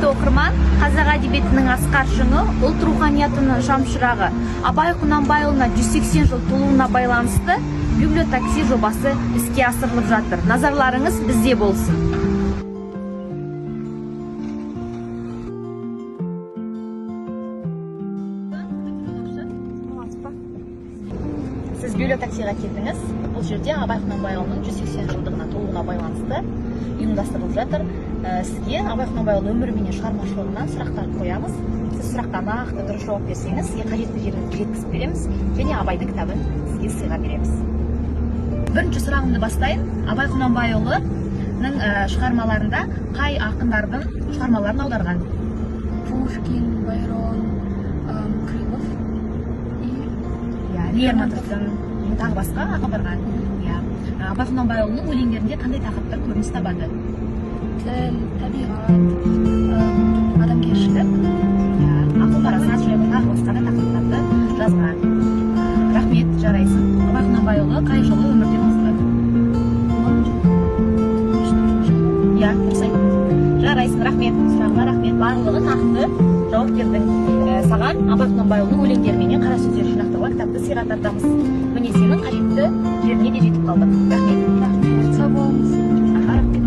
құрметті оқырман, қазақ әдебиетінің асқар шыңы, ұлт руханиятының шамшырағы Абай Құнанбайұлына 180 жыл толуына байланысты библиотакси жобасы іске асырылып жатыр. Назарларыңыз бізде болсын. Сіз библиотаксиға келдіңіз. Бұл жерде Абай Құнанбайұлының 180 жылдығына толуына байланысты ұйымдастырылып жатыр. Сізге Абай Құнанбайұлының өмірі мен шығармашылығынан сұрақтар қоямыз. Сіз сұраққа нақты дұрыс жауап берсеңіз, сізге қажетті жеріңізге жеткізіп береміз және Абайдың кітабын сізге сыйға береміз. Бірінші сұрағымды бастайын. Абай Құнанбайұлының шығармаларында қай ақындардың шығармаларын аударған? Пушкин, Байрон, Крылов и Лермонтовтың тағы басқа ақындардан. Абай Құнанбайұлының өлеңдерінде қандай тақырыптар көрініс табады? тіл, табиғат, адамгершілік, ақыл парасат жайлы тағы басқа да тақырыптарды жазған. Рахмет, жарайсың. Абай Құнанбайұлы қай жылы өмірден озды? Дұрыс айттың. Жарайсың, рахмет. Сұрағыңа рахмет. Барлығы нақты жауап бердің. Саған Абай Құнанбайұлының өлеңдеріменен қара сөздер жинақталған кітапты сыйға тартамыз. Міне сенің қажетті жеріне де жетіп қалдық. Рахмет. Сау болыңыз. Рахмет.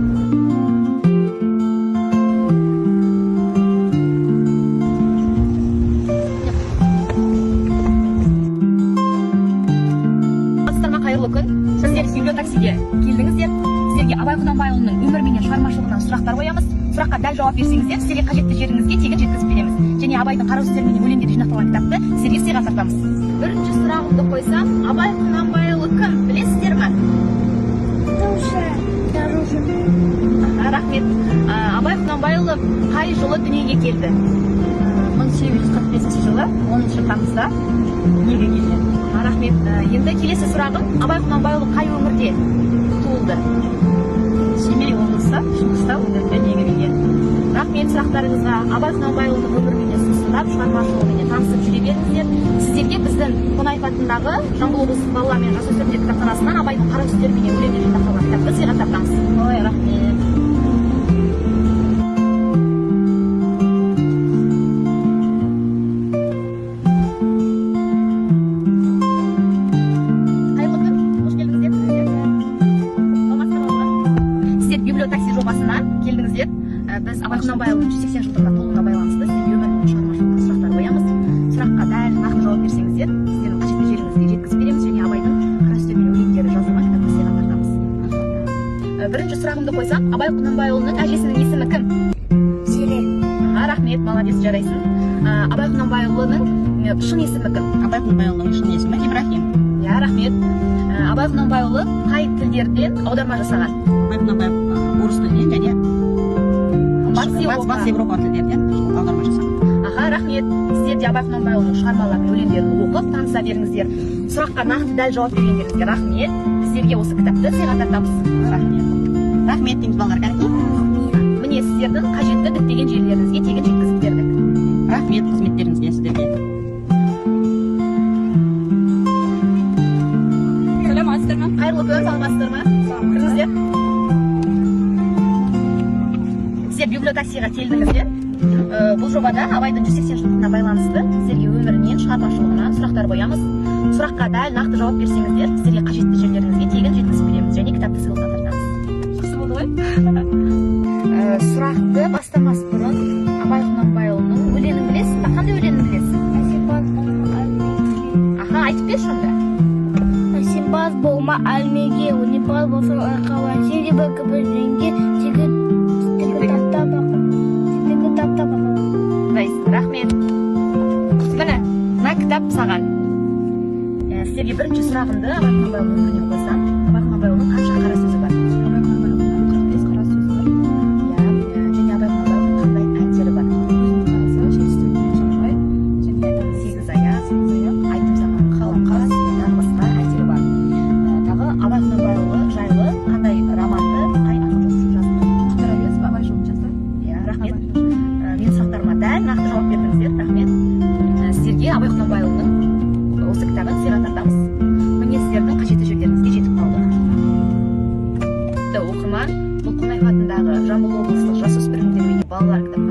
Қайырлы күн. Сіздер библиотаксиге келдіңіздер. Сіздерге Абай Құнанбайұлының өмірі мен шығармашылығынан сұрақтар қоямыз. Сұраққа дәл жауап берсеңіздер, сіздерге қажетті жеріңізге тегін жеткізіп береміз. Және Абайдың қара сөздері мен өлеңдері жинақталған кітапты сіздерге сыйға тартамыз. Бірінші сұрағымды қойсам, Абай Құнанбайұлы кім? Білесіздер ме? Рахмет. Абай Құнанбайұлы қай жылы дүниеге келді? 1845 жылы 10 тамызда дүниеге келген. Рахмет. Енді келесі сұрағым, Абай Құнанбайұлы қай өңірде туылды? Семей облысы, Шыңғыста өңірінде дүниеге келген. Рахмет сұрақтарыңызға. Абай Құнанбайұлының өмірімен сусындап, шығармашылығымен танысып жүре беріңіздер. Сіздерге біздің Қонаев атындағы Жамбыл облыстық балалар мен жасөспірімдер кітапханасынан Абайдың қара сөздері мен өлеңдері жинақталған кітапты сыйға тартамыз. Ой, рахмет. Библиотакси жобасына келдіңіздер. Біз Абай Құнанбайұлының 180 жылдығына толуына байланысты сіздерге өмірі мен шығармашылығынан сұрақтар қоямыз. Сұраққа дәл нақты жауап берсеңіздер, сіздердің қажетті жеріңізге жеткізіп береміз және Абайдың қара сөздері мен өлеңдері жазылған кітапты сыйға тартамыз. Бірінші сұрағымды қойсам, Абай Құнанбайұлының әжесінің есімі кім? Зере. Рахмет, молодец, жарайсың. Абай Құнанбайұлының шын есімі кім? Абай Құнанбайұлының шын есімі Ибрахим. Рахмет. Абай Құнанбайұлы қай тілдерден аударма жасаған? Абай Құнанбайұлы орыс тілінен және батыс Европа тілдерінен аударма жасаған. Рахмет. Сіздер де Абай Құнанбайұлының шығармалары мен өлеңдерін оқып таныса беріңіздер. Сұраққа нақты дәл жауап бергендеріңізге рахмет. Сіздерге осы кітапты сыйға тартамыз. Рахмет. Рахмет дейміз балалар. Міне сіздердің қажетті діттеген жерлеріңізге тегін жеткізіп бердік. Рахмет қызметтеріңізге сіздерге. Саламатсыздар ма? Қайырлы күн, саламатсыздар ма? Кіріңіздер. Сіздер библиотаксиға келдіңіздер. Бұл жобада Абайдың 180 жылдығына байланысты сіздерге өмірінен шығармашылығынан сұрақтар қоямыз. Сұраққа дәл нақты жауап берсеңіздер, сіздерге қажетті жерлеріңізге тегін жеткізіп береміз және кітапты сыйлыққа тартамыз. Жақсы болды ғой? Сұрақты бастамас бұрын Абай Құнанбайұлының өлеңін білесіз бе? Қандай өлеңін білесіз? Айтып берші онда. Симбаз болма әлмеге, өнепаз болсаң арқалан, сен де бір кібірленге, тегі тапта бақыр. Рахмет. Міне, мына кітап саған. Сіздерге бірінші сұрағымды Абай Құнанбайұлының өмірінен қойсам, Абай Құнанбайұлының қанша қара сөзі бар? Абай Құнанбайұлының 45 қара сөзі бар. Және Абай Құнанбайұлының қандай әндері бар? Сегіз аяқ, айтып саған қаламқас, тағы басқа әндері бар. Тағы Абай Құнанбайұлы жайлы қандай романды, қай ақын жазды? Мұхтар Әуезов Абай жолын жазды. Рахмет. Мен сұрақтарыма дәл нақты жауап бердіңіздер. Рахмет. Сіздерге Абай Құнанбайұлының осы кітабын сыйға тартамыз. Міне сіздердің қажетті жерлеріңізге жетіп қалдық. Оқырман, бұл Қонаев атындағы Жамбыл облыстық жасөспірімдер мен балалар кітапханасы